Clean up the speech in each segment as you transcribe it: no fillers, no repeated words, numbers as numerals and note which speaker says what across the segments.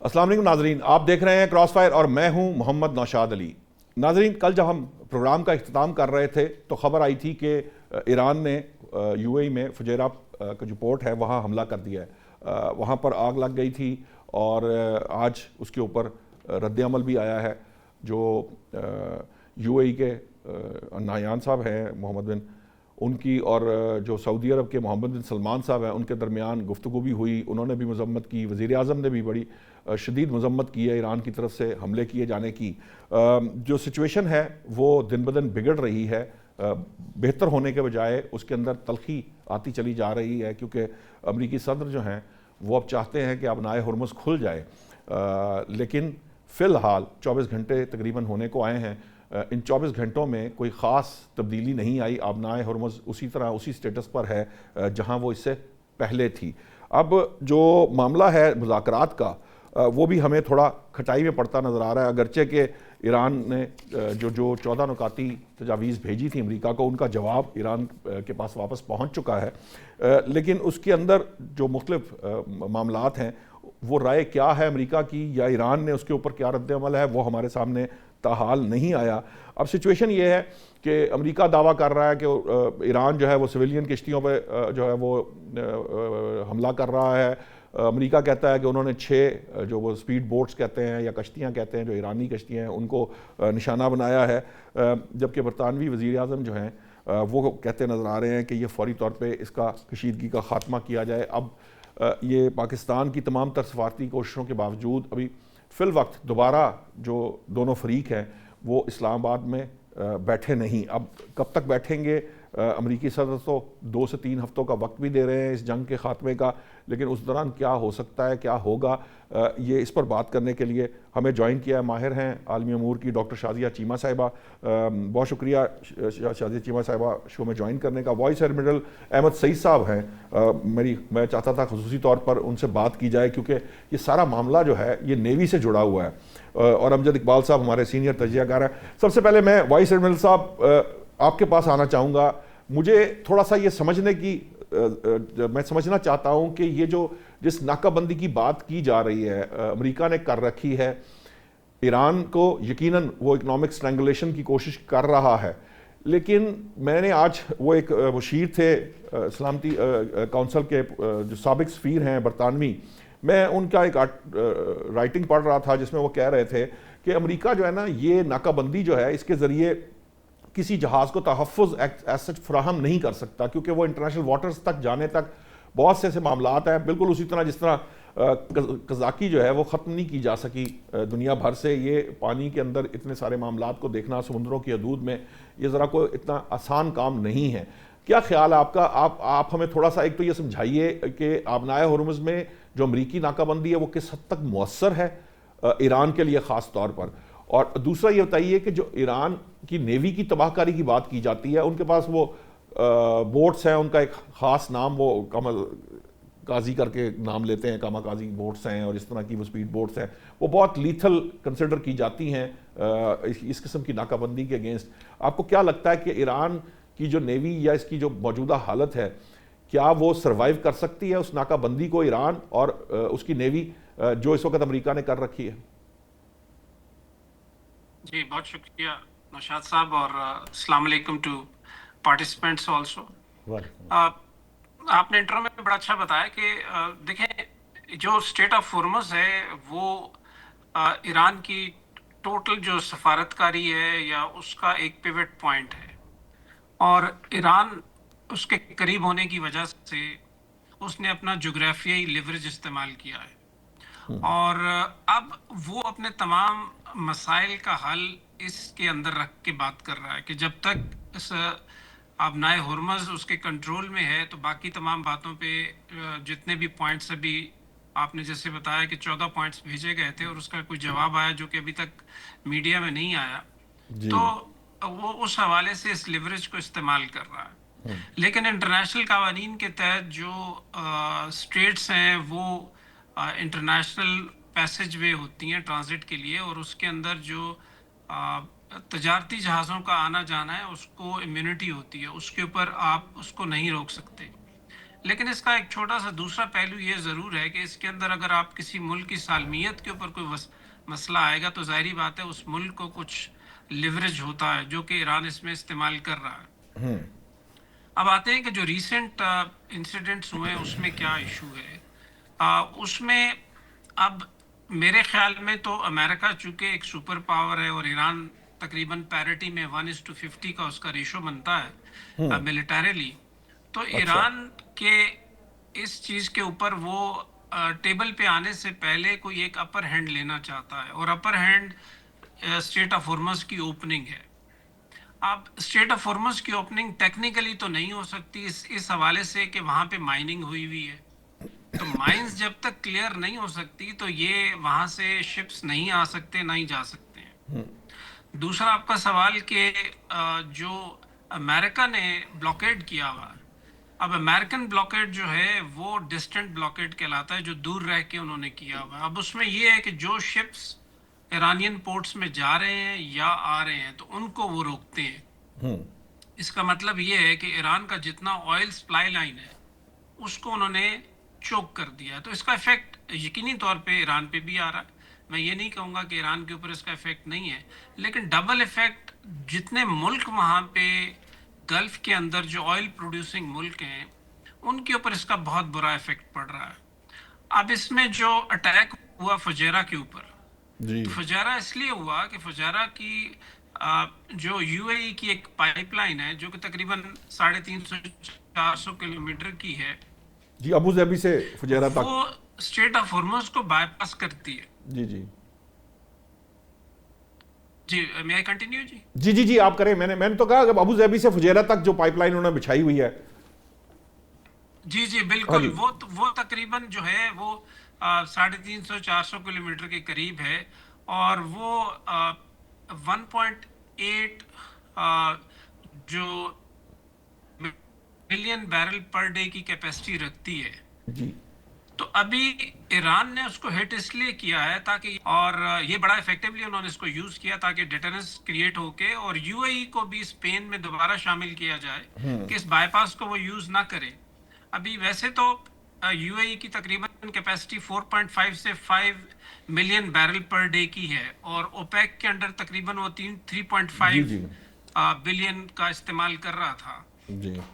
Speaker 1: السلام علیکم ناظرین، آپ دیکھ رہے ہیں کراس فائر اور میں ہوں محمد نوشاد علی۔ ناظرین، کل جب ہم پروگرام کا اختتام کر رہے تھے تو خبر آئی تھی کہ ایران نے یو اے ای میں فجیرہ کا جو پورٹ ہے وہاں حملہ کر دیا ہے، وہاں پر آگ لگ گئی تھی اور آج اس کے اوپر رد عمل بھی آیا ہے۔ جو یو اے ای کے نہیان صاحب ہیں محمد بن، ان کی اور جو سعودی عرب کے محمد بن سلمان صاحب ہیں ان کے درمیان گفتگو بھی ہوئی، انہوں نے بھی مذمت کی، وزیر اعظم نے بھی بڑی شدید مذمت کی ہے ایران کی طرف سے حملے کیے جانے کی۔ جو سچویشن ہے وہ دن بدن بگڑ رہی ہے، بہتر ہونے کے بجائے اس کے اندر تلخی آتی چلی جا رہی ہے، کیونکہ امریکی صدر جو ہیں وہ اب چاہتے ہیں کہ آبنائے ہرمز کھل جائے، لیکن فی الحال 24 گھنٹے تقریباً ہونے کو آئے ہیں۔ ان 24 گھنٹوں میں کوئی خاص تبدیلی نہیں آئی، آبنائے ہرمز اسی طرح اسی سٹیٹس پر ہے جہاں وہ اس سے پہلے تھی۔ اب جو معاملہ ہے مذاکرات کا وہ بھی ہمیں تھوڑا کھٹائی میں پڑتا نظر آ رہا ہے، اگرچہ کہ ایران نے جو 14 نکاتی تجاویز بھیجی تھی امریکہ کو، ان کا جواب ایران کے پاس واپس پہنچ چکا ہے، لیکن اس کے اندر جو مختلف معاملات ہیں وہ رائے کیا ہے امریکہ کی یا ایران نے اس کے اوپر کیا رد عمل ہے وہ ہمارے سامنے تاحال نہیں آیا۔ اب سچویشن یہ ہے کہ امریکہ دعویٰ کر رہا ہے کہ ایران جو ہے وہ سویلین کشتیوں پہ جو ہے وہ حملہ کر رہا ہے۔ امریکہ کہتا ہے کہ انہوں نے 6 جو وہ سپیڈ بوٹس کہتے ہیں یا کشتیاں کہتے ہیں جو ایرانی کشتیاں ہیں ان کو نشانہ بنایا ہے، جبکہ برطانوی وزیر اعظم جو ہیں وہ کہتے نظر آ رہے ہیں کہ یہ فوری طور پہ اس کا کشیدگی کا خاتمہ کیا جائے۔ اب یہ پاکستان کی تمام تر سفارتی کوششوں کے باوجود ابھی فی الوقت دوبارہ جو دونوں فریق ہیں وہ اسلام آباد میں بیٹھے نہیں۔ اب کب تک بیٹھیں گے؟ امریکی صدر تو 2 سے 3 ہفتوں کا وقت بھی دے رہے ہیں اس جنگ کے خاتمے کا، لیکن اس دوران کیا ہو سکتا ہے، کیا ہوگا، یہ اس پر بات کرنے کے لیے ہمیں جوائن کیا ہے، ماہر ہیں عالمی امور کی ڈاکٹر شازیہ چیمہ صاحبہ۔ بہت شکریہ شازیہ چیمہ صاحبہ شو میں جوائن کرنے کا۔ وائس ایڈمرل احمد سعید صاحب ہیں، میں چاہتا تھا خصوصی طور پر ان سے بات کی جائے کیونکہ یہ سارا معاملہ جو ہے یہ نیوی سے جڑا ہوا ہے، اور امجد اقبال صاحب ہمارے سینئر تجزیہ کار ہیں۔ سب سے پہلے میں وائس ایڈمرل صاحب آپ کے پاس آنا چاہوں گا، مجھے تھوڑا سا یہ میں سمجھنا چاہتا ہوں کہ یہ جس ناکہ بندی کی بات کی جا رہی ہے امریکہ نے کر رکھی ہے، ایران کو یقیناً وہ اکنامک سٹرینگولیشن کی کوشش کر رہا ہے، لیکن میں نے آج وہ ایک مشیر تھے سلامتی کونسل کے جو سابق سفیر ہیں برطانوی، میں ان کا ایک رائٹنگ پڑھ رہا تھا جس میں وہ کہہ رہے تھے کہ امریکہ جو ہے نا یہ ناکہ بندی جو ہے اس کے ذریعے کسی جہاز کو تحفظ ایز سچ فراہم نہیں کر سکتا، کیونکہ وہ انٹرنیشنل واٹرز تک جانے تک بہت سے ایسے معاملات ہیں، بالکل اسی طرح جس طرح قزاقی جو ہے وہ ختم نہیں کی جا سکی دنیا بھر سے۔ یہ پانی کے اندر اتنے سارے معاملات کو دیکھنا سمندروں کی حدود میں یہ ذرا کوئی اتنا آسان کام نہیں ہے۔ کیا خیال ہے آپ کا؟ آپ ہمیں تھوڑا سا ایک تو یہ سمجھائیے کہ آبنائے ہرمز میں جو امریکی ناکہ بندی ہے وہ کس حد تک مؤثر ہے ایران کے لیے خاص طور پر، اور دوسرا یہ بتائیے کہ جو ایران کی نیوی کی تباہ کاری کی بات کی جاتی ہے، ان کے پاس وہ بوٹس ہیں، ان کا ایک خاص نام وہ کاماکازی کر کے نام لیتے ہیں، کاماکازی بوٹس ہیں اور اس طرح کی وہ سپیڈ بوٹس ہیں، وہ بہت لیتھل کنسیڈر کی جاتی ہیں اس قسم کی ناکہ بندی کے اگینسٹ۔ آپ کو کیا لگتا ہے کہ ایران کی جو نیوی یا اس کی جو موجودہ حالت ہے کیا وہ سروائیو کر سکتی ہے اس ناکہ بندی کو، ایران اور اس کی نیوی جو اس وقت امریکہ نے کر رکھی ہے؟
Speaker 2: جی بہت شکریہ نوشاد صاحب، اور السلام علیکم ٹو پارٹیسپینٹس آلسو۔ آپ نے انٹرو میں بڑا اچھا بتایا کہ دیکھیں جو اسٹیٹ آف ہرمز ہے وہ ایران کی ٹوٹل جو سفارتکاری ہے یا اس کا ایک پیوٹ پوائنٹ ہے، اور ایران اس کے قریب ہونے کی وجہ سے اس نے اپنا جغرافیائی لیوریج استعمال کیا ہے، اور اب وہ اپنے تمام مسائل کا حل اس کے اندر رکھ کے بات کر رہا ہے کہ جب تک اس آبنائے ہرمز اس کے کنٹرول میں ہے تو باقی تمام باتوں پہ جتنے بھی پوائنٹس ابھی آپ نے جیسے بتایا کہ 14 پوائنٹس بھیجے گئے تھے اور اس کا کوئی جواب آیا جو کہ ابھی تک میڈیا میں نہیں آیا، تو وہ اس حوالے سے اس لیوریج کو استعمال کر رہا ہے۔ لیکن انٹرنیشنل قوانین کے تحت جو اسٹیٹس ہیں وہ انٹرنیشنل پیسج وے ہوتی ہیں ٹرانزٹ کے لیے، اور اس کے اندر جو تجارتی جہازوں کا آنا جانا ہے اس کو امیونٹی ہوتی ہے، اس کے اوپر آپ اس کو نہیں روک سکتے۔ لیکن اس کا ایک چھوٹا سا دوسرا پہلو یہ ضرور ہے کہ اس کے اندر اگر آپ کسی ملک کی سالمیت کے اوپر کوئی مسئلہ آئے گا تو ظاہری بات ہے اس ملک کو کچھ لیوریج ہوتا ہے جو کہ ایران اس میں استعمال کر رہا ہے. اب آتے ہیں کہ جو ریسنٹ انسیڈنٹس ہوئے ہیں اس میں کیا ایشو ہے. اس میں اب میرے خیال میں تو امریکہ چونکہ ایک سپر پاور ہے اور ایران تقریباً پیرٹی میں 1:50 کا اس کا ریشو بنتا ہے ملیٹریلی, تو ایران کے اس چیز کے اوپر وہ ٹیبل پہ آنے سے پہلے کوئی ایک اپر ہینڈ لینا چاہتا ہے, اور upper hand street of harms کی اوپننگ ہے. اب اسٹریٹ آف ہارمز کی اوپننگ ٹیکنیکلی تو نہیں ہو سکتی اس حوالے سے کہ وہاں پہ مائننگ ہوئی ہے, تو مائنز جب تک کلیئر نہیں ہو سکتی تو یہ وہاں سے شپس نہیں آ سکتے, نہ ہی جا سکتے ہیں. دوسرا آپ کا سوال کہ جو امریکہ نے بلاکیڈ کیا ہوا, اب امریکن بلاکیڈ جو ہے وہ ڈسٹنٹ بلاکیڈ کہلاتا ہے, جو دور رہ کے انہوں نے کیا ہوا. اب اس میں یہ ہے کہ جو شپس ایرانین پورٹس میں جا رہے ہیں یا آ رہے ہیں تو ان کو وہ روکتے ہیں. اس کا مطلب یہ ہے کہ ایران کا جتنا آئل سپلائی لائن ہے اس کو انہوں نے چوک کر دیا. تو اس کا افیکٹ یقینی طور پہ ایران پہ بھی آ رہا ہے. میں یہ نہیں کہوں گا کہ ایران کے اوپر اس کا افیکٹ نہیں ہے, لیکن ڈبل افیکٹ جتنے ملک وہاں پہ گلف کے اندر جو آئل پروڈیوسنگ ملک ہیں ان کے اوپر اس کا بہت برا افیکٹ پڑ رہا ہے. اب اس میں جو اٹیک ہوا فجیرہ کے اوپر, تو فجیرہ اس لیے ہوا کہ فجیرہ کی جو یو اے ای کی ایک پائپ لائن ہے جو کہ تقریباً 350-400 کلومیٹر کی ہے,
Speaker 1: جی ابو ظبی سے فجیرہ تک,
Speaker 2: وہ اسٹریٹ آف ہارمز کو بائی پاس کرتی ہے.
Speaker 1: جی جی
Speaker 2: جی میں آئی کنٹینیو؟
Speaker 1: جی آپ کریں. میں نے تو کہا کہ ابو ظبی سے فجیرہ تک جو پائپ لائن انہوں نے بچھائی ہوئی ہے.
Speaker 2: جی بالکل, وہ تقریباً جو ہے وہ 350-400 کلومیٹر کے قریب ہے, اور وہ 1.8 جو ملین بیرل پر ڈے کی کیپیسٹی رکھتی ہے.
Speaker 1: جی
Speaker 2: تو ابھی ایران نے اس کو ہٹ اس لیے کیا ہے تاکہ, اور یہ بڑا افیکٹولی انہوں نے اس کو یوز کیا تاکہ ڈیٹرنس کریٹ ہو کے, اور یو اے ای کو بھی اسپین میں دوبارہ شامل کیا جائے کہ اس بائی پاس کو وہ یوز نہ کرے. ابھی ویسے تو یو اے ای کی تقریباً کیپیسٹی 4.5 سے 5 ملین بیرل پر ڈے کی ہے, اور اوپیک کے انڈر تقریباً وہ 3.5 بلین کا استعمال کر رہا تھا.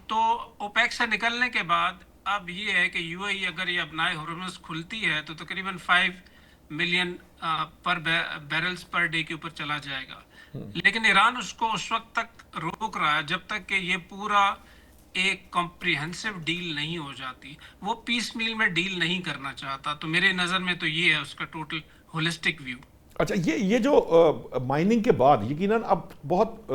Speaker 2: تو اوپیک سے نکلنے کے بعد اب یہ ہے کہ یو اے ای اگر یہ اپنائے ہارمز کھلتی ہے تو تقریباً 5 ملین پر بیرلز پر ڈے کے اوپر چلا جائے گا. لیکن ایران اس کو اس وقت تک روک رہا ہے جب تک کہ یہ پورا ایک کمپریہنسو ڈیل نہیں ہو جاتی. وہ پیس میل میں ڈیل نہیں کرنا چاہتا. تو میرے نظر میں تو یہ ہے اس کا ٹوٹل ہولسٹک ویو.
Speaker 1: اچھا, یہ جو مائننگ کے بعد یقیناً اب بہت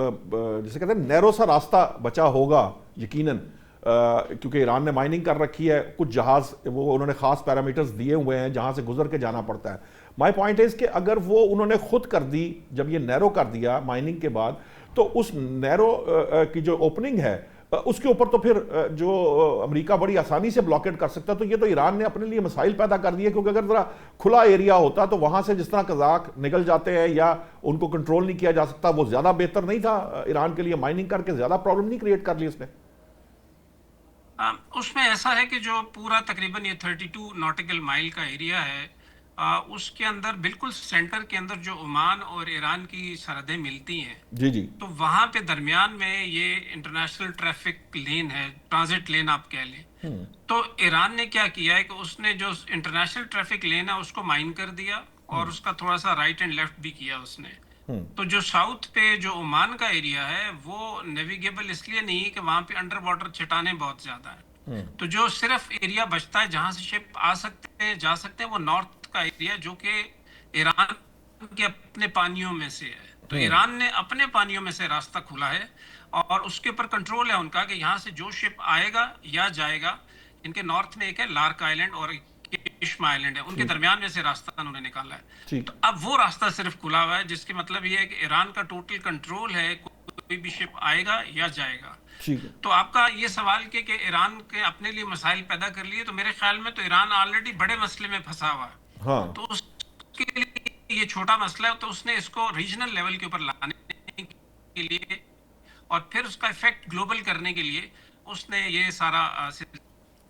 Speaker 1: جیسے کہتے ہیں نیرو سا راستہ بچا ہوگا یقیناً, کیونکہ ایران نے مائننگ کر رکھی ہے, کچھ جہاز وہ انہوں نے خاص پیرامیٹرز دیے ہوئے ہیں جہاں سے گزر کے جانا پڑتا ہے. مائی پوائنٹ از کہ اگر وہ انہوں نے خود کر دی, جب یہ نیرو کر دیا مائننگ کے بعد, تو اس نیرو کی جو اوپننگ ہے اس کے اوپر تو پھر جو امریکہ بڑی آسانی سے بلاکیٹ کر سکتا. تو یہ تو ایران نے اپنے لیے مسائل پیدا کر دیے, کیونکہ اگر ذرا کھلا ایریا ہوتا تو وہاں سے جس طرح قزاق نکل جاتے ہیں یا ان کو کنٹرول نہیں کیا جا سکتا, وہ زیادہ بہتر نہیں تھا ایران کے لیے؟ مائننگ کر کے زیادہ پرابلم نہیں کریٹ کر لی اس نے؟
Speaker 2: اس میں ایسا ہے کہ جو پورا تقریباً یہ 32 ناٹیکل مائل کا ایریا ہے, اس کے اندر بالکل سینٹر کے اندر جو عمان اور ایران کی سرحدیں ملتی ہیں,
Speaker 1: جی
Speaker 2: تو وہاں پہ درمیان میں یہ انٹرنیشنل ٹریفک لین ہے, ٹرانزٹ لین آپ کہہ لیں. تو ایران نے کیا کیا ہے کہ اس نے جو انٹرنیشنل ٹریفک لین ہے اس کو مائن کر دیا, اور اس کا تھوڑا سا رائٹ اینڈ لیفٹ بھی کیا اس نے. تو جو ساؤتھ پہ جو عمان کا ایریا ہے وہ نیویگیبل اس لیے نہیں کہ وہاں پہ انڈر واٹر چٹانیں بہت زیادہ ہیں. تو جو صرف ایریا بچتا ہے جہاں سے شپ آ سکتے ہیں جا سکتے ہیں وہ نارتھ کا ایریا, جو کہ ایران کے اپنے پانیوں میں سے ہے. تو ایران نے اپنے پانیوں میں سے راستہ کھلا ہے, اور اس کے اوپر کنٹرول ہے ان کا کہ یہاں سے جو شپ آئے گا یا جائے گا. ان کے نارتھ میں ایک ہے لارک آئلینڈ اور کشما آئلینڈ ہے, ان کے درمیان میں سے راستہ انہوں نے نکالا ہے. تو اب وہ راستہ صرف کھلا ہوا ہے, جس کے مطلب یہ ہے کہ ایران کا ٹوٹل کنٹرول ہے, کوئی بھی شپ آئے گا یا جائے گا. تو آپ کا یہ سوال کہ ایران کے اپنے لیے مسائل پیدا کر لیے, تو میرے خیال میں تو ایران آلریڈی بڑے مسئلے میں پھنسا ہوا ہے. تو اس کے لیے یہ چھوٹا مسئلہ ہے, تو اس نے اس کو ریجنل لیول کے اوپر لانے کے لیے اور پھر اس کا افیکٹ گلوبل کرنے کے لیے اس نے یہ سارا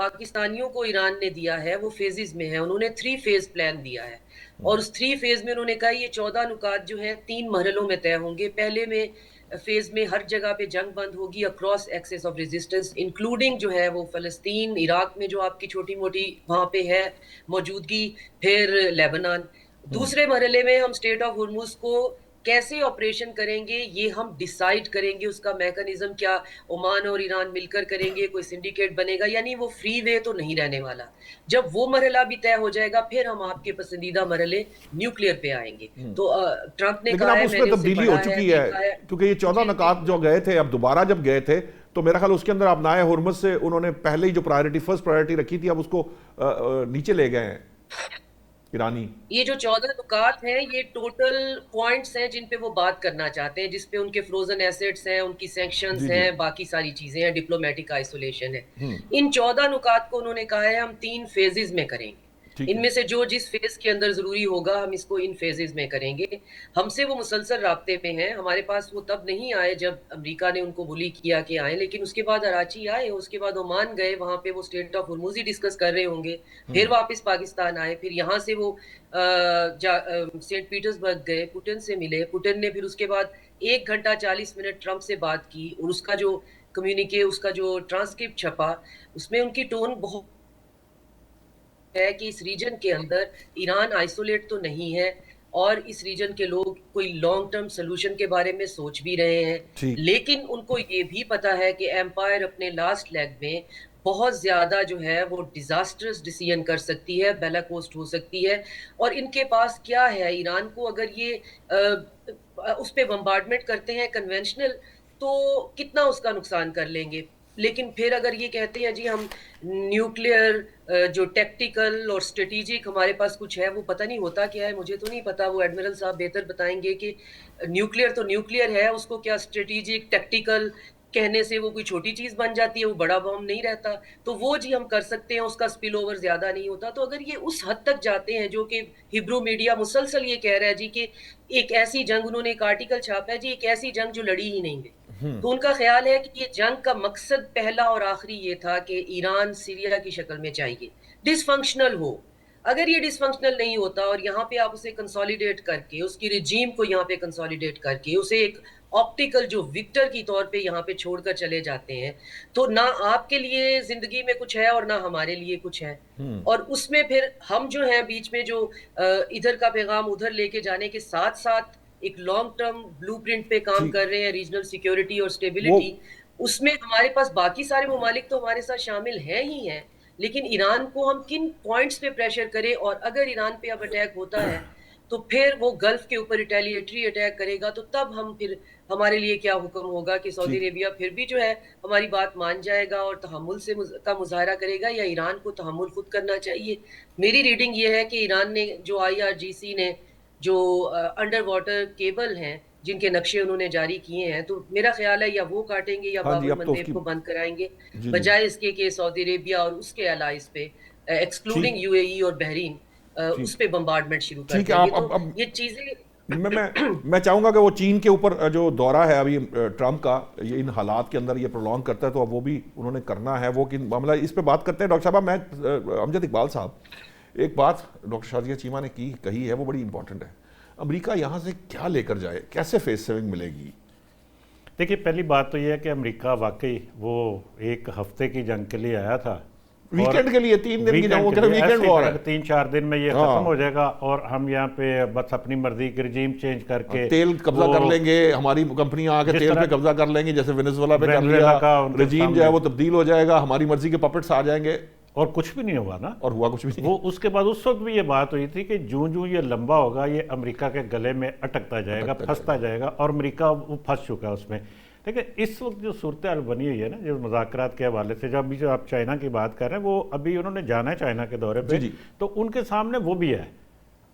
Speaker 3: پاکستانیوں کو ایران نے دیا ہے وہ فیزز میں ہے. انہوں نے 3 فیز پلان دیا ہے اور اس 3 فیز میں انہوں نے کہا یہ 14 نکات جو ہیں 3 مرحلوں میں طے ہوں گے. پہلے میں فیز میں ہر جگہ پہ جنگ بند ہوگی across axis of resistance including جو ہے وہ فلسطین، عراق میں جو آپ کی چھوٹی موٹی وہاں پہ ہے موجودگی، پھر لیبنان. دوسرے مرحلے میں ہم اسٹیٹ آف ہرمز کو کیسے آپریشن کریں گے یہ ہم ڈیسائیڈ کریں گے. اس کا میکانزم کیا عمان اور ایران مل کر کریں گے، کوئی سنڈیکیٹ بنے گا، یعنی وہ فری وے تو نہیں رہنے والا. جب وہ مرحلہ بھی طے ہو جائے گا پھر ہم آپ کے پسندیدہ مرحلے نیوکلیئر پہ آئیں گے. تو ٹرمپ نے
Speaker 1: لیکن
Speaker 3: کہا
Speaker 1: اب
Speaker 3: ہے
Speaker 1: اس
Speaker 3: میں
Speaker 1: میں
Speaker 3: نے اسے
Speaker 1: تبدیلی ہو
Speaker 3: پڑھا
Speaker 1: چکی ہے
Speaker 3: دیکھا
Speaker 1: کیونکہ یہ 14 نکات جو گئے تھے اب دوبارہ جب گئے تھے تو میرا خیال اس کے اندر ابنائے ہرمز سے انہوں نے پہلے ہی جو فرسٹ پرائرٹی رکھی تھی اب اس کو نیچے لے گئے ہیں ایرانی.
Speaker 3: یہ جو 14 نکات ہیں یہ ٹوٹل پوائنٹس ہیں جن پہ وہ بات کرنا چاہتے ہیں، جس پہ ان کے فروزن ایسیٹس ہیں، ان کی سینکشنز ہیں، باقی ساری چیزیں ہیں، ڈپلومیٹک آئسولیشن ہے. ان 14 نکات کو انہوں نے کہا ہے ہم 3 فیزز میں کریں گے. ان میں سے جو جس فیز کے اندر ضروری ہوگا ہم اس کو ان فیزز میں کریں گے. ہم سے وہ مسلسل رابطے میں ہیں. ہمارے پاس وہ تب نہیں آئے جب امریکہ نے ان کو بلی کیا کہ آئیں، لیکن اس کے بعد اراچی آئے، اس کے بعد عمان گئے، وہاں پہ وہ state of Hormuz he discuss کر رہے ہوں گے. پھر واپس پاکستان آئے، پھر یہاں سے وہ سینٹ پیٹرز برگ گئے، پوٹن سے ملے. پوٹن نے پھر اس کے بعد 1 گھنٹہ 40 منٹ ٹرمپ سے بات کی اور اس کا جو کمیونیکے، اس کا جو ٹرانسکرپٹ چھپا اس میں ان کی ٹون بہت ہے کہ اس ریجن کے اندر ایران آئسولیٹ تو نہیں ہے اور اس ریجن کے لوگ کوئی لانگ ٹرم سلوشن کے بارے میں سوچ بھی رہے ہیں. لیکن ان کو یہ بھی پتا ہے کہ ایمپائر اپنے لاسٹ لیگ میں بہت زیادہ جو ہے وہ ڈیزاسٹرس ڈیسیژن کر سکتی ہے، بیلا کوسٹ ہو سکتی ہے. اور ان کے پاس کیا ہے، ایران کو اگر یہ اس پہ بمبارڈمنٹ کرتے ہیں کنونشنل تو کتنا اس کا نقصان کر لیں گے. لیکن پھر اگر یہ کہتے ہیں جی ہم نیوکلیئر جو ٹیکٹیکل اور اسٹریٹجک ہمارے پاس کچھ ہے، وہ پتہ نہیں ہوتا کیا ہے، مجھے تو نہیں پتا، وہ ایڈمرل صاحب بہتر بتائیں گے کہ نیوکلیئر تو نیوکلیئر ہے، اس کو کیا اسٹریٹجک ٹیکٹیکل کہنے سے وہ کوئی چھوٹی چیز بن جاتی ہے، وہ بڑا بم نہیں رہتا. تو وہ جی ہم کر سکتے ہیں، اس کا سپل اوور زیادہ نہیں ہوتا. تو اگر یہ اس حد تک جاتے ہیں جو کہ ہبرو میڈیا مسلسل یہ کہہ رہا ہے جی کہ ایک ایسی جنگ، انہوں نے ایک آرٹیکل چھاپا ہے جی ایک ایسی جنگ جو لڑی ہی نہیں گئی. تو ان کا خیال ہے کہ یہ جنگ کا مقصد پہلا اور آخری یہ تھا کہ ایران سیریا کی شکل میں چاہیے ڈس فنکشنل ہو. اگر یہ ڈس فنکشنل نہیں ہوتا اور یہاں پہ آپ اسے کنسالیڈیٹ کر کے اس کی رجیم کو یہاں پہ کنسالیڈیٹ کر کے اسے ایک آپٹیکل جو وکٹر کی طور پہ یہاں پہ چھوڑ کر چلے جاتے ہیں تو نہ آپ کے لیے زندگی میں کچھ ہے اور نہ ہمارے لیے کچھ ہے. اور اس میں پھر ہم جو ہیں بیچ میں جو ادھر کا پیغام ادھر لے کے جانے کے ساتھ ساتھ ایک لانگ ٹرم بلو پرنٹ پہ کام کر رہے ہیں ریجنل سیکیورٹی اور سٹیبلٹی. اس میں ہمارے پاس باقی سارے ممالک تو ہمارے ساتھ شامل ہیں ہی ہیں، لیکن ایران کو ہم کن پوائنٹس پہ پریشر کریں. اور اگر ایران پہ اب اٹیک ہوتا ہے تو پھر وہ گلف کے اوپر ریٹیلیٹری اٹیک کرے گا تو تب ہم پھر ہمارے لیے کیا حکم ہوگا کہ سعودی عربیہ پھر بھی جو ہے ہماری بات مان جائے گا اور تحمل سے کا مظاہرہ کرے گا یا ایران کو تحمل خود کرنا چاہیے. میری ریڈنگ یہ ہے کہ ایران نے جو IRGC نے جو انڈر واٹر کیبل ہیں جن کے نقشے انہوں نے جاری کیے ہیں، تو میرا خیال ہے یا وہ کاٹیں گے یا باب المندیب کو بند کرائیں گے، بجائے اس کے کہ سعودی عربیہ اور اس کے الائز پہ ایکسکلوڈنگ UAE اور بحرین اس پہ بمبارڈمنٹ شروع کر دیں گے. تو یہ چیزیں
Speaker 1: میں چاہوں گا کہ وہ چین کے اوپر جو دورہ ہے ابھی ٹرمپ کا یہ ان حالات کے اندر یہ پرولونگ کرتا ہے تو اب وہ بھی انہوں نے کرنا ہے، وہ معاملہ اس پہ بات کرتے ہیں. ڈاکٹر صاحب، میں امجد اقبال صاحب، ایک بات ڈاکٹر شازیہ چیمہ نے کہی ہے وہ بڑی امپورٹنٹ ہے. امریکہ یہاں سے کیا لے کر جائے، کیسے فیس سیونگ ملے گی؟
Speaker 4: دیکھیے، پہلی بات تو یہ ہے کہ امریکہ واقعی وہ ایک ہفتے کی جنگ کے لیے آیا تھا،
Speaker 1: ویکینڈ کے لیے 3 دن کی جنگ، وہ کہہ رہے ویکینڈ وار ہے،
Speaker 4: 3-4 دن میں یہ ختم ہو جائے گا اور ہم یہاں پہ بس اپنی مرضی کی رجیم چینج کر کے
Speaker 1: تیل قبضہ کر لیں گے، ہماری کمپنیاں آ کے تیل پہ قبضہ کر لیں گے جیسے وینزویلا پہ کر لیا، رجیم جو ہے وہ تبدیل ہو جائے گا، ہماری مرضی کے پپٹس آ جائیں گے.
Speaker 4: اور کچھ بھی نہیں ہوا نا،
Speaker 1: اور ہوا کچھ بھی نہیں.
Speaker 4: وہ اس کے بعد اس وقت بھی یہ بات ہوئی تھی کہ جوں یہ لمبا ہوگا یہ امریکہ کے گلے میں اٹکتا جائے گا، پھنستا جائے گا، اور امریکہ وہ پھنس چکا ہے اس میں. لیکن اس وقت جو صورتحال بنی ہوئی ہے نا، جو مذاکرات کے حوالے سے جو آپ چائنا کی بات کر رہے ہیں، وہ ابھی انہوں نے جانا ہے چائنا کے دورے پہ، تو ان کے سامنے وہ بھی ہے.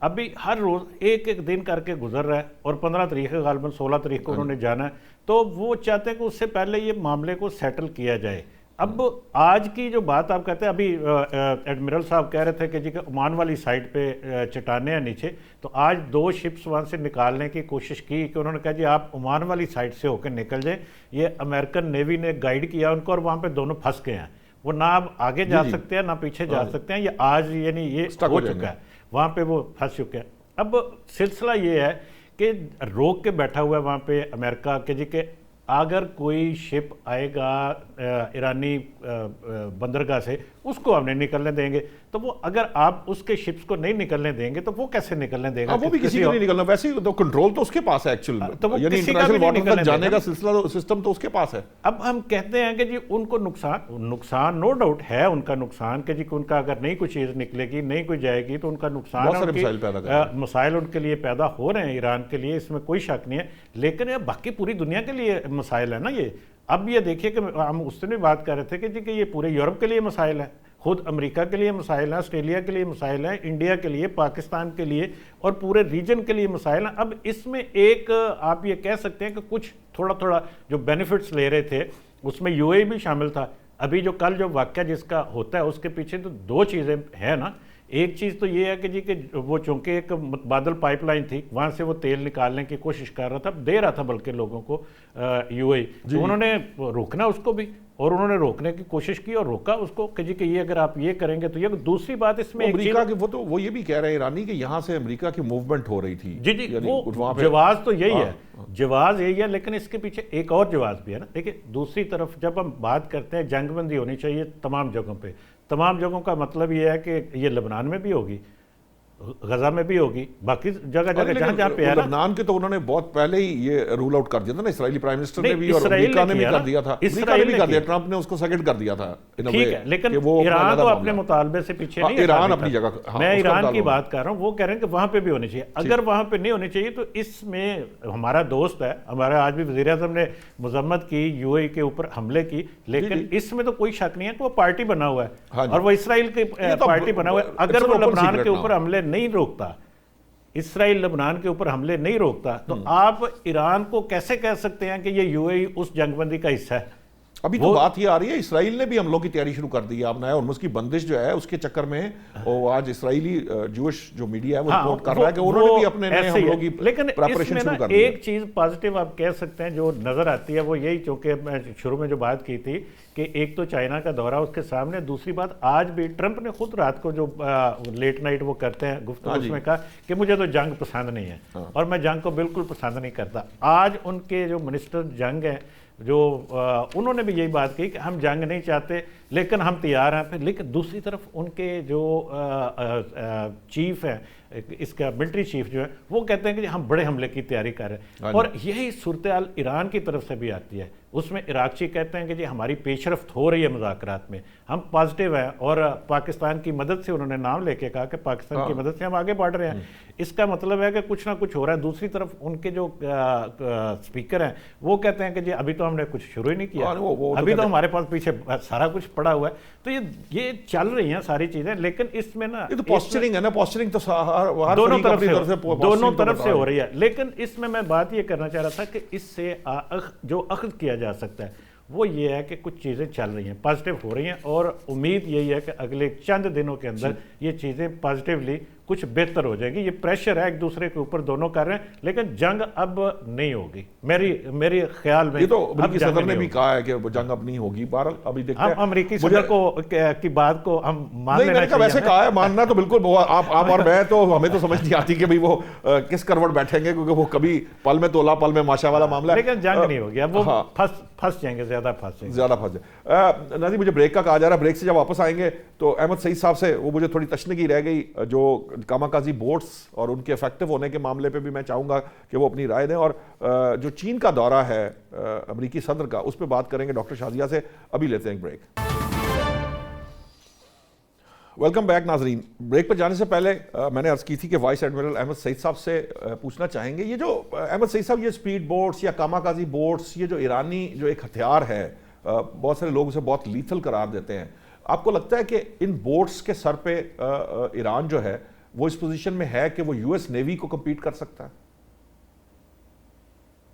Speaker 4: ابھی ہر روز ایک دن کر کے گزر رہا ہے اور 15 تاریخ غالباً 16 تاریخ کو انہوں نے جانا ہے. تو وہ چاہتے ہیں کہ اس سے پہلے یہ معاملے کو سیٹل کیا جائے. اب آج کی جو بات آپ کہتے ہیں، ابھی ایڈمرل صاحب کہہ رہے تھے کہ جی کہ عمان والی سائٹ پہ چٹانیں ہیں نیچے، تو آج 2 شپس وہاں سے نکالنے کی کوشش کی کہ انہوں نے کہا جی آپ عمان والی سائٹ سے ہو کے نکل جائیں. یہ امریکن نیوی نے گائیڈ کیا ان کو اور وہاں پہ دونوں پھنس گئے ہیں. وہ نہ اب آگے جا سکتے ہیں نہ پیچھے جا سکتے ہیں. یہ آج یعنی یہ ہو چکا ہے, وہاں پہ وہ پھنس چکے ہیں. اب سلسلہ یہ ہے کہ روک کے بیٹھا ہوا ہے وہاں پہ امریکہ کہ جی کہ اگر کوئی شپ آئے گا ایرانی بندرگاہ سے اس کو ہم نہیں نکلنے دیں گے, تو وہ اگر آپ اس کے شپس کو نہیں نکلنے دیں گے تو وہ کیسے نکلنے دے گا؟
Speaker 1: وہ بھی کسی کو نہیں نکلنا, ویسے ہی تو کنٹرول تو اس کے پاس ہے ایکچوئل میں, یعنی انٹرنیشنل واٹر تک جانے کا سسٹم تو اس کے پاس ہے.
Speaker 4: اب ہم کہتے ہیں کہ جی ان کو نقصان نو ڈاؤٹ ہے ان کا نقصان, کہ جی ان کا اگر نئی کوئی چیز نکلے گی نہیں کوئی جائے گی تو ان کا نقصان, مسائل ان کے لیے پیدا ہو رہے ہیں ایران کے لیے, اس میں کوئی شک نہیں ہے. لیکن یہ باقی پوری دنیا کے لیے مسائل ہے نا یہ. اب یہ دیکھیے کہ ہم اس دن بھی بات کر رہے تھے کہ جی کہ یہ پورے یورپ کے لیے مسائل ہے, خود امریکہ کے لیے مسائل ہیں, آسٹریلیا کے لیے مسائل ہیں, انڈیا کے لیے, پاکستان کے لیے اور پورے ریجن کے لیے مسائل ہیں. اب اس میں ایک آپ یہ کہہ سکتے ہیں کہ کچھ تھوڑا تھوڑا جو بینیفٹس لے رہے تھے اس میں یو اے بھی شامل تھا. ابھی جو کل جو واقعہ جس کا ہوتا ہے اس کے پیچھے تو دو چیزیں ہیں نا. ایک چیز تو یہ ہے کہ جی کہ وہ چونکہ ایک متبادل پائپ لائن تھی, وہاں سے وہ تیل نکالنے کی کوشش کر رہا تھا, دے رہا تھا بلکہ لوگوں کو یو اے, تو انہوں نے روکنا اس کو بھی, اور انہوں نے روکنے کی کوشش کی اور روکا اس کو کہ جی کہ یہ اگر آپ یہ کریں گے تو یہ. دوسری بات اس میں
Speaker 1: امریکہ کے وہ یہ بھی کہہ رہے ہیں ایرانی کہ یہاں سے امریکہ کی موومنٹ ہو رہی تھی.
Speaker 4: جی وہ جواز تو یہی ہے, جواز یہی ہے, لیکن اس کے پیچھے ایک اور جواز بھی ہے نا. دیکھیں دوسری طرف جب ہم بات کرتے ہیں جنگ بندی ہونی چاہیے تمام جگہوں پہ, تمام جگہوں کا مطلب یہ ہے کہ یہ لبنان میں بھی ہوگی, غزہ میں بھی ہوگی, باقی جگہ جہاں جہاں پہ ہے نا.
Speaker 1: لبنان کے تو انہوں نے بہت پہلے ہی یہ رول آؤٹ کر دیا تھا نا, اسرائیلی پرائم منسٹر نے بھی اور امریکہ نے بھی کر دیا تھا. امریکہ نے بھی کر دیا, ٹرمپ نے اس کو سیکنڈ کر دیا تھا.
Speaker 4: ٹھیک ہے, لیکن ایران تو اپنے مطالبے سے پیچھے نہیں ہے.
Speaker 1: ایران اپنی جگہ,
Speaker 4: میں ایران کی بات کر رہا ہوں, وہ کہہ رہے ہیں کہ وہاں پہ بھی ہونی چاہیے. اگر وہاں پہ نہیں ہونی چاہیے تو اس میں ہمارا دوست ہے, ہمارا آج بھی وزیر اعظم نے مذمت کی یو اے کے اوپر حملے کی, لیکن اس میں تو کوئی شک نہیں ہے کہ وہ پارٹی بنا ہوا ہے اور وہ اسرائیل کی پارٹی بنا ہوا ہے. اگر وہ لبنان کے اوپر حملے نہیں روکتا, اسرائیل لبنان کے اوپر حملے نہیں روکتا, تو آپ ایران کو کیسے کہہ سکتے ہیں کہ یہ یو اے اس جنگ بندی کا حصہ ہے؟
Speaker 1: ابھی تو بات یہ آ رہی ہے اسرائیل نے بھی حملوں کی تیاری شروع کر دی ہے. اب نیا ہرمز کی بندش جو ہے اس کے چکر میں آج اسرائیلی جوش جو میڈیا ہے وہ رپورٹ کر رہا ہے کہ انہوں نے بھی اپنے نئے حملوں کی پریپریشن شروع کر دی ہے.
Speaker 4: ایک چیز پازیٹیو آپ کہہ سکتے ہیں جو نظر آتی ہے وہ یہی, چونکہ میں شروع میں جو بات کی تھی کہ ایک تو چائنا کا دورہ اس کے سامنے, دوسری بات آج بھی ٹرمپ نے خود رات کو جو لیٹ نائٹ وہ کرتے ہیں گفتگو اس میں کہا کہ مجھے تو جنگ پسند نہیں ہے اور میں جنگ کو بالکل پسند نہیں کرتا. آج ان کے جو منسٹر جنگ ہیں جو انہوں نے بھی یہی بات کی کہ ہم جنگ نہیں چاہتے لیکن ہم تیار ہیں. لیکن دوسری طرف ان کے جو چیف ہیں, اس کا ملٹری چیف جو ہے, وہ کہتے ہیں کہ ہم بڑے حملے کی تیاری کر رہے ہیں. اور یہی صورتحال ایران کی طرف سے بھی آتی ہے. اس میں عراقچی کہتے ہیں کہ جی ہماری پیش رفت ہو رہی ہے مذاکرات میں, ہم پازیٹیو ہیں, اور پاکستان کی مدد سے انہوں نے نام لے کے کہا کہ پاکستان کی مدد سے ہم آگے بڑھ رہے ہیں. اس کا مطلب ہے کہ کچھ نہ کچھ ہو رہا ہے. دوسری طرف ان کے جو اسپیکر ہیں وہ کہتے ہیں کہ جی ابھی تو ہم نے کچھ شروع ہی نہیں کیا, ابھی تو ہمارے پاس پیچھے سارا کچھ پڑا ہوا ہے. تو یہ چل رہی ہیں ساری چیزیں, لیکن اس میں نا
Speaker 1: پوسچرنگ ہے نا, پوسچرنگ تو
Speaker 4: دونوں طرف سے ہو رہی ہے. لیکن اس میں بات یہ کرنا چاہ رہا تھا کہ اس سے جو اخذ کیا جا سکتا ہے وہ یہ ہے کہ کچھ چیزیں چل رہی ہیں, پازیٹیو ہو رہی ہیں, اور امید یہی ہے کہ اگلے چند دنوں کے اندر یہ چیزیں پازیٹیولی کچھ بہتر ہو جائے گی. یہ پریشر ہے ایک دوسرے کے اوپر دونوں کر رہے ہیں, لیکن جنگ اب نہیں ہوگی میری خیال میں.
Speaker 1: یہ تو امریکی صدر نے بھی کہا ہے کہ جنگ اب نہیں ہوگی. بہرحال ابھی دیکھتے ہیں,
Speaker 4: امریکی صدر کی بات کو ہم مان لینا چاہیے.
Speaker 1: ویسے کہا ہے, ماننا تو بالکل آپ اور میں تو ہمیں تو سمجھ نہیں آتی کہ بھئی وہ کس کروٹ بیٹھیں گے, کیونکہ وہ کبھی پل میں تولا پل میں ماشا والا معاملہ ہے.
Speaker 4: لیکن جنگ نہیں ہوگی, اب وہ پھنس جائیں گے, زیادہ پھنس
Speaker 1: جائیں. ناظرین مجھے بریک کا کہا جا رہا ہے, بریک سے جب واپس آئیں گے تو احمد سعید صاحب سے وہ مجھے تھوڑی تشنگی رہ گئی جو کاماکازی بورڈز اور ان کے افیکٹو ہونے کے معاملے پہ بھی میں چاہوں گا کہ وہ اپنی رائے دیں, اور جو چین کا دورہ ہے امریکی صدر کا اس پہ بات کریں گے ڈاکٹر شازیہ سے. ابھی لیتے ہیں ایک بریک. ویلکم بیک ناظرین. بریک پر جانے سے پہلے میں نے عرض کی تھی کہ وائس ایڈمرل احمد سعید صاحب سے پوچھنا چاہیں گے, یہ جو احمد سعید صاحب یہ اسپیڈ بوٹس یا کاماکازی بوٹس, یہ جو ایرانی جو ایک ہتھیار ہے, بہت سارے لوگ اسے بہت لیتھل قرار دیتے ہیں. آپ کو لگتا ہے کہ ان بوٹس کے سر پہ ایران جو ہے وہ اس پوزیشن میں ہے کہ وہ یو ایس نیوی کو کمپیٹ کر سکتا ہے؟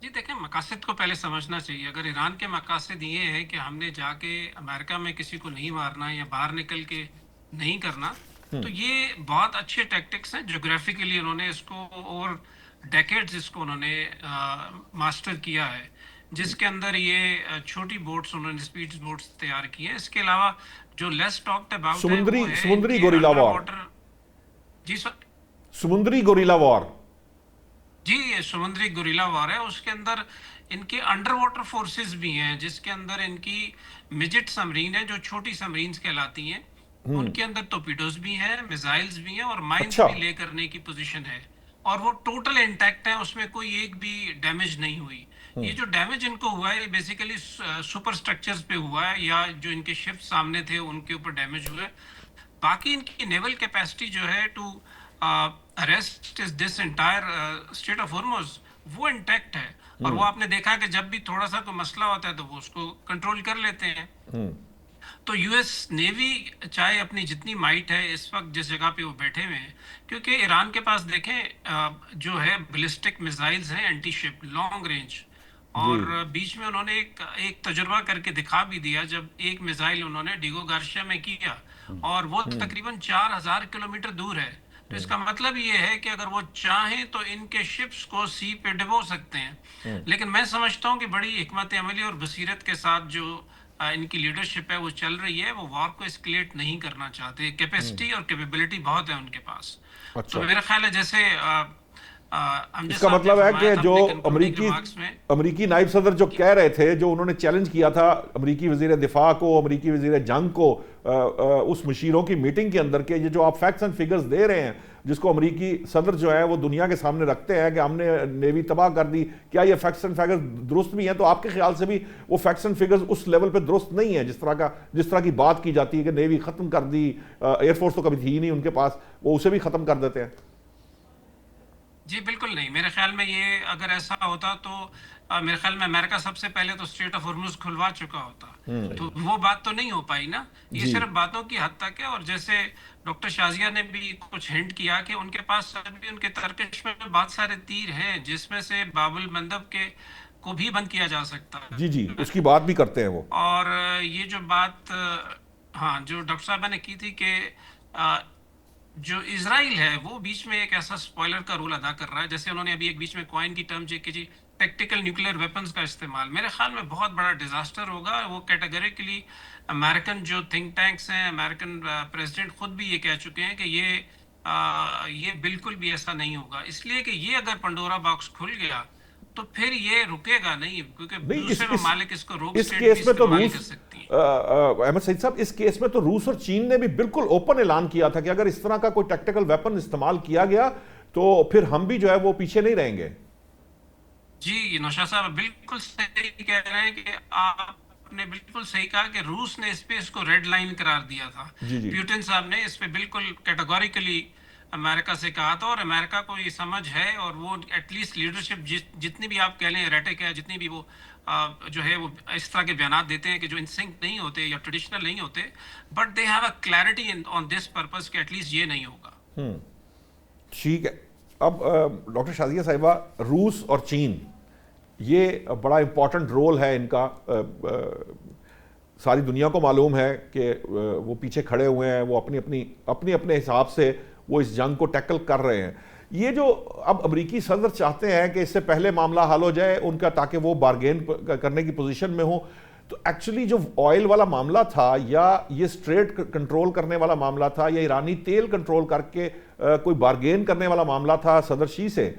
Speaker 2: جی دیکھیں, مقاصد کو پہلے سمجھنا چاہیے. اگر ایران کے مقاصد یہ ہے کہ ہم نے جا کے امریکہ میں کسی کو نہیں مارنا یا باہر نکل کے نہیں کرنا, تو یہ بہت اچھے ٹیکٹکس ہیں. جغرافیکلی انہوں نے اس کو اور ڈیکیڈز اس کو انہوں نے ماسٹر کیا ہے. جس کے اندر یہ چھوٹی بوٹس انہوں نے اسپیڈ بوٹس تیار کی ہیں. اس کے علاوہ جو لیس ٹاکڈ اباؤٹ ہے وہ ہے
Speaker 1: سمندری گوریلا وار.
Speaker 2: جی سر,
Speaker 1: سمندری گوریلا وار.
Speaker 2: جی یہ سمندری گوریلا وار ہے. اس کے اندر ان کے انڈر واٹر فورسز بھی ہیں, جس کے اندر ان کی مجٹ سمرین ہے جو چھوٹی سمرینز کہلاتی ہیں, ان کے اندر ٹورپیڈوز بھی ہیں, میزائلز بھی ہیں اور مائنز بھی لے کرنے کی پوزیشن ہے, اور وہ ٹوٹل انٹیکٹ ہیں, اس میں کوئی ایک بھی ڈیمیج نہیں ہوئی. یہ جو ڈیمیج ان کو ہوا ہے یہ بیسیکلی سپر سٹرکچرز پہ ہوا ہے, یا جو ان کے شپ سامنے تھے ان کے اوپر ڈیمیج ہوئے. باقی ان کی نیول کیپیسٹی جو ہے to arrest this entire strait of Hormuz وہ انٹیکٹ ہے, اور وہ آپ نے دیکھا کہ جب بھی تھوڑا سا کوئی مسئلہ ہوتا ہے تو وہ اس کو کنٹرول کر لیتے ہیں. تو یو ایس نیوی چاہے اپنی جتنی مائٹ ہے اس وقت جس جگہ پہ وہ بیٹھے ہوئے ہیں, کیونکہ ایران کے پاس دیکھیں جو ہے بلسٹک میزائلز ہیں اینٹی شپ لانگ رینج, اور بیچ میں انہوں نے ایک تجربہ کر کے دکھا بھی دیا جب ایک میزائل انہوں نے ڈیگو گارشیا میں کیا, اور وہ تقریباً 4000 کلومیٹر دور ہے. تو اس کا مطلب یہ ہے کہ اگر وہ چاہیں تو ان کے شپس کو سی پہ ڈبو سکتے ہیں. لیکن میں سمجھتا ہوں کہ بڑی حکمت عملی اور بصیرت کے ساتھ جو ان کی لیڈرشپ ہے وہ چل رہی ہے, وہ وار کو اسکلیٹ نہیں کرنا چاہتے. کیپیسٹی اور کیپیبلٹی بہت ہے ان کے پاس. تو میرا خیال ہے جیسے
Speaker 1: اس کا مطلب ہے کہ جو امریکی نائب صدر جو کہہ رہے تھے, جو انہوں نے چیلنج کیا تھا امریکی وزیر دفاع کو, امریکی وزیر جنگ کو اس مشیروں کی میٹنگ کے اندر, کہ یہ جو آپ فیکٹس اینڈ فگرز دے رہے ہیں جس کو امریکی صدر جو ہے وہ دنیا کے سامنے رکھتے ہیں کہ ہم نے نیوی تباہ کر دی, کیا یہ فیکٹس اینڈ فگرز درست بھی ہیں؟ تو آپ کے خیال سے بھی وہ فیکٹس اینڈ فگرز اس لیول پہ درست نہیں ہیں جس طرح کی بات کی جاتی ہے کہ نیوی ختم کر دی, ایئر فورس تو کبھی تھی ہی نہیں ان کے پاس, وہ اسے بھی ختم کر دیتے ہیں.
Speaker 2: جی بالکل نہیں, میرے خیال میں یہ اگر ایسا ہوتا تو میرے خیال میں امریکہ سب سے پہلے تو اسٹریٹ آف ہارموز کھلوا چکا ہوتا. تو وہ بات تو نہیں ہو پائی نا, یہ صرف باتوں کی حد تک ہے. اور جیسے ڈاکٹر شازیہ نے بھی کچھ ہنٹ کیا کہ ان کے پاس ابھی ان کے ترکش میں بہت سارے تیر ہیں جس میں سے باب المندب کے کو بھی بند کیا جا سکتا ہے.
Speaker 1: جی اس کی بات بھی کرتے ہیں وہ.
Speaker 2: اور یہ جو بات ہاں جو ڈاکٹر صاحبہ نے کی تھی کہ جو اسرائیل ہے وہ بیچ میں ایک ایسا سپوائلر کا رول ادا کر رہا ہے, جیسے انہوں نے ابھی ایک بیچ میں کوائن کی ٹرم کہ جی ٹیکٹیکل نیوکلیئر ویپنز کا استعمال, میرے خیال میں بہت بڑا ڈیزاسٹر ہوگا. وہ کیٹیگریکلی امریکن جو تھنک ٹینکس ہیں, امریکن پریزیڈنٹ خود بھی یہ کہہ چکے ہیں کہ یہ بالکل بھی ایسا نہیں ہوگا, اس لیے کہ یہ اگر پنڈورا باکس کھل گیا تو پھر یہ رکے گا نہیں, کیونکہ دوسرے ممالک اس کو روک
Speaker 1: اس کیس میں تو روس, احمد سعید صاحب, اس کیس میں تو روس اور چین نے بھی بالکل اوپن اعلان کیا تھا کہ اگر اس طرح کا کوئی ٹیکٹیکل ویپن استعمال کیا گیا تو پھر ہم بھی جو ہے وہ پیچھے نہیں رہیں گے.
Speaker 2: جی نوشاد صاحب بالکل صحیح کہہ رہے ہیں کہ آپ نے بالکل صحیح کہا کہ روس نے اس کو ریڈ لائن قرار دیا تھا. پیوٹن صاحب نے اس پہ بالکل کیٹیگوریکلی امریکہ سے کہا تھا, اور امریکہ کو یہ سمجھ ہے, اور وہ ایٹ لیسٹ لیڈرشپ جتنی بھی آپ کہہ لیں ریٹک ہے, جتنی بھی وہ جو ہے وہ اس طرح کے بیانات دیتے ہیں کہ جو انسنکٹ نہیں ہوتے یا ٹریڈیشنل نہیں ہوتے, but they have a clarity on this purpose کہ ایٹ لیسٹ یہ نہیں ہوگا.
Speaker 1: ٹھیک ہے. اب ڈاکٹر شازیہ صاحبہ, روس اور چین یہ بڑا امپورٹنٹ رول ہے ان کا, ساری دنیا کو معلوم ہے کہ وہ پیچھے کھڑے ہوئے ہیں, وہ اپنے حساب سے وہ اس جنگ کو ٹیکل کر رہے ہیں. یہ جو اب امریکی صدر چاہتے ہیں کہ اس سے پہلے معاملہ حل ہو جائے ان کا تاکہ وہ بارگین کرنے کی پوزیشن میں ہوں, تو ایکچولی جو آئل والا معاملہ تھا یا یہ اسٹریٹ کنٹرول کرنے والا معاملہ تھا یا ایرانی تیل کنٹرول کر کے کوئی بارگین کرنے والا معاملہ تھا صدر شی سے,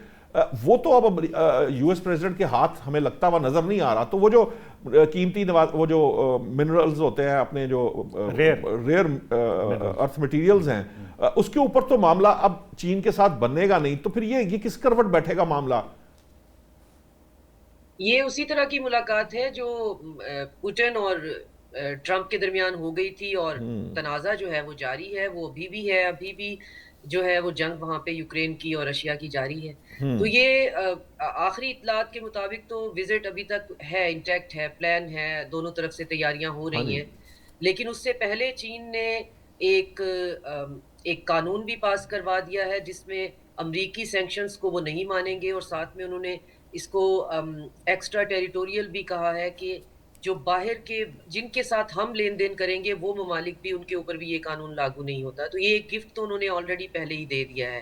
Speaker 1: وہ تو اب یو ایس پریزیڈنٹ کے ہاتھ ہمیں لگتا ہوا نظر نہیں آ رہا. تو وہ جو قیمتی وہ جو منرلز ہوتے ہیں اپنے جو ریئر ارتھ مٹیریلز ہیں, اس کے اوپر تو معاملہ اب چین کے ساتھ بننے گا نہیں, تو پھر یہ کس کروٹ بیٹھے گا معاملہ؟
Speaker 3: یہ اسی طرح کی ملاقات ہے جو پوٹن اور ٹرمپ کے درمیان ہو گئی تھی, اور تنازع جو ہے وہ جاری ہے, وہ ابھی بھی ہے, ابھی بھی جو ہے وہ جنگ وہاں پہ یوکرین کی اور رشیا کی جاری ہے. تو یہ آخری اطلاعات کے مطابق تو وزٹ ابھی تک ہے, انٹیکٹ ہے, پلان ہے, دونوں طرف سے تیاریاں ہو رہی ہیں. لیکن اس سے پہلے چین نے ایک قانون بھی پاس کروا دیا ہے جس میں امریکی سینکشنز کو وہ نہیں مانیں گے, اور ساتھ میں انہوں نے اس کو ایکسٹرا ٹیریٹوریل بھی کہا ہے کہ جو باہر کے جن کے ساتھ ہم لین دین کریں گے وہ ممالک بھی, ان کے اوپر بھی یہ قانون لاگو نہیں ہوتا. تو یہ ایک گفٹ تو انہوں نے آلریڈی پہلے ہی دے دیا ہے.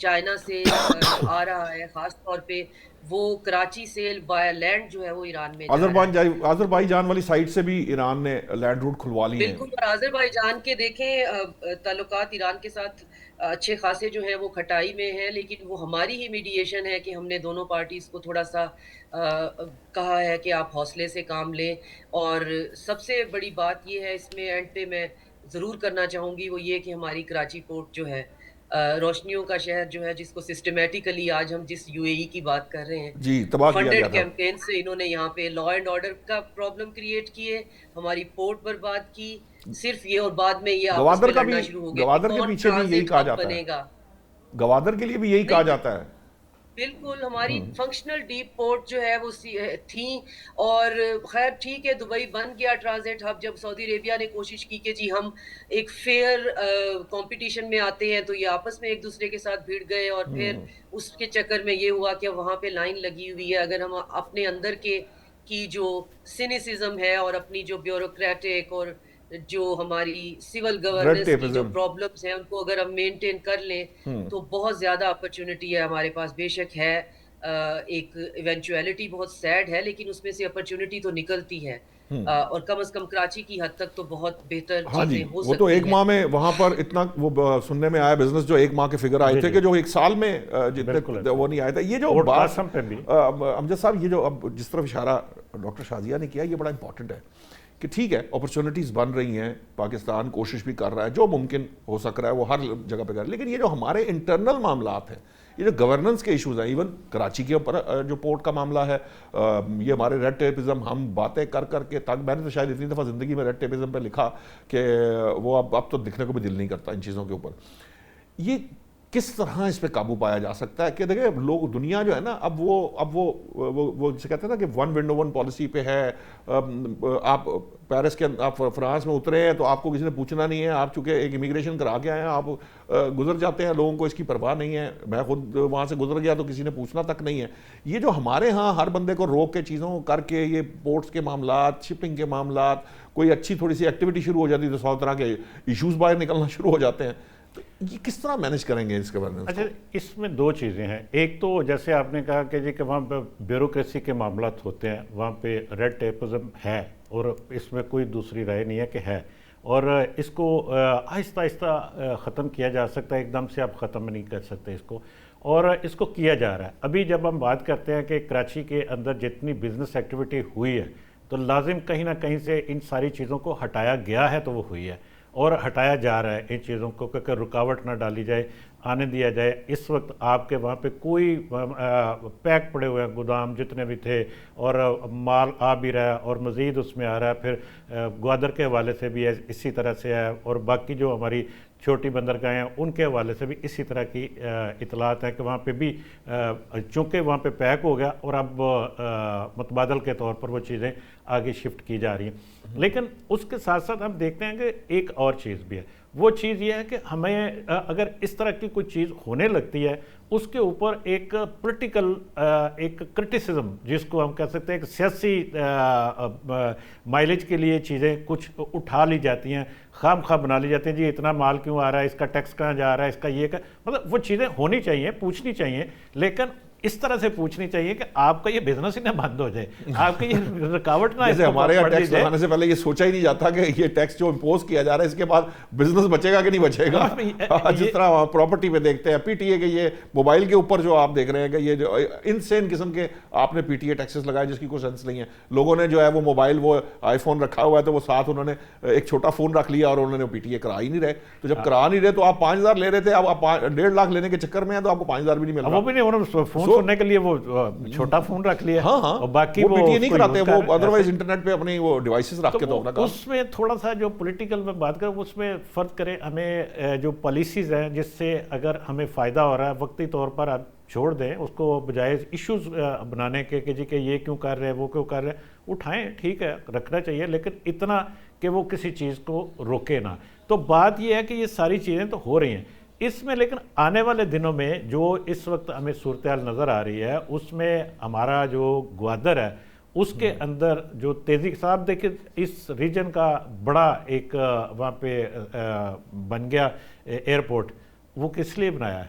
Speaker 3: چائنا سے آ رہا ہے، خاص طور پہ وہ کراچی سے بائی لینڈ جو ہے وہ ایران میں جا رہا ہے۔
Speaker 1: آذربائیجان والی سائٹ سے بھی ایران نے لینڈ روٹ کھلوا لیے ہیں۔
Speaker 3: بالکل، اور آذربائیجان کے دیکھیں تعلقات ایران کے ساتھ اچھے خاصے جو ہیں وہ کھٹائی میں ہیں، لیکن وہ ہماری ہی میڈیشن ہے کہ ہم نے دونوں پارٹیز کو تھوڑا سا کہا ہے کہ آپ حوصلے سے کام لیں۔ اور سب سے بڑی بات یہ ہے اس میں اینڈ پہ میں ضرور کرنا چاہوں گی، وہ یہ کہ ہماری کراچی پورٹ جو ہے روشنیوں کا شہر جو ہے، جس کو سسٹمیٹیکلی آج ہم جس یو اے ای کی بات کر رہے ہیں،
Speaker 1: جی، تباہ کیا گیا
Speaker 3: فنڈڈ
Speaker 1: تھا۔
Speaker 3: کیمپین سے انہوں نے یہاں پہ لا اینڈ آرڈر کا پرابلم کریٹ کیے، ہماری پورٹ برباد کی، صرف یہ، اور بعد میں یہ آپس میں لڑنا شروع ہو گیا
Speaker 1: گوادر
Speaker 3: کہ
Speaker 1: کے
Speaker 3: کون
Speaker 1: پیچھے بھی یہی
Speaker 3: ٹرانزٹ
Speaker 1: کہا
Speaker 3: ہب
Speaker 1: جاتا
Speaker 3: بنے
Speaker 1: ہے،
Speaker 3: گا۔
Speaker 1: گوادر کے لیے بھی یہی کہا جاتا ہے۔
Speaker 3: بالکل، ہماری فنکشنل ڈیپ پورٹ جو ہے وہ تھیں، اور خیر ٹھیک ہے، دبئی بن گیا ٹرانزٹ ہب، جب سعودی عربیہ نے کوشش کی کہ جی ہم ایک فیئر کمپٹیشن میں آتے ہیں، تو یہ آپس میں ایک دوسرے کے ساتھ بھیڑ گئے، اور پھر اس کے چکر میں یہ ہوا کہ وہاں پہ لائن لگی ہوئی ہے۔ اگر ہم اپنے اندر کی جو سینیسزم ہے اور اپنی جو بیوروکریٹک اور جو ہماری سول
Speaker 1: ریڈ
Speaker 3: گورننس کی جو
Speaker 1: ٹیپزم۔
Speaker 3: پرابلمز ہیں ان کو اگر ہم مینٹین کر لیں تو بہت زیادہ اپرچونٹی ہے ہمارے پاس۔ بے شک ہے ایک ایونچویلٹی بہت سیڈ ہے، لیکن اس میں سے اپرچونٹی تو نکلتی ہے، اور کم از کم کراچی کی حد تک تو بہت بہتر
Speaker 1: ہاں جی،
Speaker 3: چیزیں ہو
Speaker 1: وہ تو
Speaker 3: سکتی
Speaker 1: ایک
Speaker 3: ہیں۔
Speaker 1: ماہ میں وہاں پر اتنا وہ سننے میں آیا بزنس، جو ایک ماہ کے فگر آئے تھے کہ جو ایک سال میں جتنے وہ نہیں آیا تھا۔ یہ جو بات امجد صاحب، یہ جو اب جس طرف اشارہ ڈاکٹر شازیہ نے کیا، یہ بڑا امپورٹنٹ ہے کہ ٹھیک ہے اپرچونٹیز بن رہی ہیں، پاکستان کوشش بھی کر رہا ہے، جو ممکن ہو سک رہا ہے وہ ہر جگہ پہ کر رہا ہے، لیکن یہ جو ہمارے انٹرنل معاملات ہیں، یہ جو گورننس کے ایشوز ہیں، ایون کراچی کے اوپر جو پورٹ کا معاملہ ہے، یہ ہمارے ریڈ ٹیپزم، ہم باتیں کر کر کے تک، میں نے تو شاید اتنی دفعہ زندگی میں ریڈ ٹیپزم پہ لکھا کہ وہ اب تو دکھنے کو بھی دل نہیں کرتا ان چیزوں کے اوپر۔ یہ کس طرح اس پہ قابو پایا جا سکتا ہے کہ دیکھیں لوگ، دنیا جو ہے نا، اب وہ جسے کہتے ہیں نا کہ ون ونڈو ون پالیسی پہ ہے۔ آپ پیرس کے، آپ فرانس میں اترے ہیں تو آپ کو کسی نے پوچھنا نہیں ہے، آپ چونکہ ایک امیگریشن کرا کے آئے ہیں، آپ گزر جاتے ہیں، لوگوں کو اس کی پرواہ نہیں ہے۔ میں خود وہاں سے گزر گیا تو کسی نے پوچھنا تک نہیں ہے۔ یہ جو ہمارے ہاں ہر بندے کو روک کے چیزوں کو کر کے، یہ پورٹس کے معاملات، شپنگ کے معاملات، کوئی اچھی تھوڑی سی ایکٹیویٹی شروع ہو جاتی ہے تو 100 طرح کے ایشوز باہر نکلنا شروع ہو جاتے ہیں۔ تو یہ کس طرح مینیج کریں گے اس گورننس؟
Speaker 4: اچھا، اس میں دو چیزیں ہیں۔ ایک تو جیسے آپ نے کہا کہ جی کہ وہاں پہ بیوروکریسی کے معاملات ہوتے ہیں، وہاں پہ ریڈ ٹیپزم ہے، اور اس میں کوئی دوسری رائے نہیں ہے کہ ہے، اور اس کو آہستہ آہستہ ختم کیا جا سکتا ہے، ایک دم سے آپ ختم نہیں کر سکتے اس کو، اور اس کو کیا جا رہا ہے۔ ابھی جب ہم بات کرتے ہیں کہ کراچی کے اندر جتنی بزنس ایکٹیویٹی ہوئی ہے، تو لازم کہیں نہ کہیں سے ان ساری چیزوں کو ہٹایا گیا ہے، تو وہ ہوئی ہے اور ہٹایا جا رہا ہے ان چیزوں کو، کہ رکاوٹ نہ ڈالی جائے، آنے دیا جائے۔ اس وقت آپ کے وہاں پہ کوئی پیک پڑے ہوئے ہیں گودام جتنے بھی تھے، اور مال آ بھی رہا ہے اور مزید اس میں آ رہا ہے۔ پھر گوادر کے حوالے سے بھی اسی طرح سے ہے، اور باقی جو ہماری چھوٹی بندرگاہیں ہیں ان کے حوالے سے بھی اسی طرح کی اطلاعات ہیں کہ وہاں پہ بھی چونکہ وہاں پہ پیک ہو گیا، اور اب متبادل کے طور پر وہ چیزیں آگے شفٹ کی جا رہی ہیں۔ لیکن اس کے ساتھ ساتھ ہم دیکھتے ہیں کہ ایک اور چیز بھی ہے۔ وہ چیز یہ ہے کہ ہمیں اگر اس طرح کی کوئی چیز ہونے لگتی ہے، اس کے اوپر ایک پولیٹیکل ایک کرٹیسزم، جس کو ہم کہہ سکتے ہیں ایک سیاسی مائلیج کے لیے چیزیں کچھ اٹھا لی جاتی ہیں، خام خواہ بنا لی جاتی ہیں، جی اتنا مال کیوں آ رہا ہے، اس کا ٹیکس کہاں جا رہا ہے، اس کا یہ مطلب وہ چیزیں ہونی چاہیے، پوچھنی چاہیے، لیکن اس طرح سے پوچھنی چاہیے کہ آپ کا یہ بزنس ہی نہ بند ہو جائے، آپ کی یہ رکاوٹ نہ
Speaker 1: جیسے ہمارے یہاں ٹیکس لگانے سے پہلے یہ سوچا ہی نہیں جاتا کہ یہ ٹیکس جو امپوز کیا جا رہا ہے اس کے بعد بزنس بچے گا کہ نہیں بچے گا۔ جس طرح پراپرٹی پہ دیکھتے ہیں، پی ٹی اے کے یہ موبائل کے اوپر جو آپ دیکھ رہے ہیں کہ یہ جو انسین قسم کے آپ نے پی ٹی اے ٹیکسز لگائے جس کی کوئی سینس نہیں ہے۔ لوگوں نے جو ہے وہ موبائل، وہ آئی فون رکھا ہوا ہے تو وہ ساتھ انہوں نے ایک چھوٹا فون رکھ لیا اور انہوں نے پی ٹی اے کرا ہی نہیں رہے۔ تو جب کرا نہیں رہے تو آپ 5,000 لے رہے تھے، اب آپ 1.5 لاکھ لینے کے چکر میں ہیں تو آپ کو 5,000 بھی نہیں مل رہا۔
Speaker 4: وہ بھی نہیں، انہوں نے فون سننے کے لیے وہ چھوٹا فون رکھ لیا،
Speaker 1: اور
Speaker 4: باقی
Speaker 1: وہ پی ٹی اے نہیں کراتے، وہ ادروائز انٹرنیٹ پہ اپنی وہ ڈیوائسز رکھ کے تو اپنا کام۔
Speaker 4: اس میں تھوڑا سا جو پولیٹیکل میں بات کریں، اس میں فرق کریں، ہمیں جو پالیسیز ہیں جس سے اگر ہمیں فائدہ ہو رہا ہے، وقتی طور پر آپ چھوڑ دیں اس کو، بجائے ایشوز بنانے کے کہ جی کہ یہ کیوں کر رہے ہیں، وہ کیوں کر رہے ہیں، اٹھائیں، ٹھیک ہے رکھنا چاہیے، لیکن اتنا کہ وہ کسی چیز کو روکے نہ۔ تو بات یہ ہے کہ یہ ساری چیزیں تو ہو رہی ہیں اس میں، لیکن آنے والے دنوں میں جو اس وقت ہمیں صورتحال نظر آ رہی ہے، اس میں ہمارا جو گوادر ہے اس کے اندر جو تیزی کے ساتھ دیکھیں، اس ریجن کا بڑا ایک وہاں پہ بن گیا ایئرپورٹ، وہ کس لیے بنایا ہے؟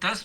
Speaker 2: 10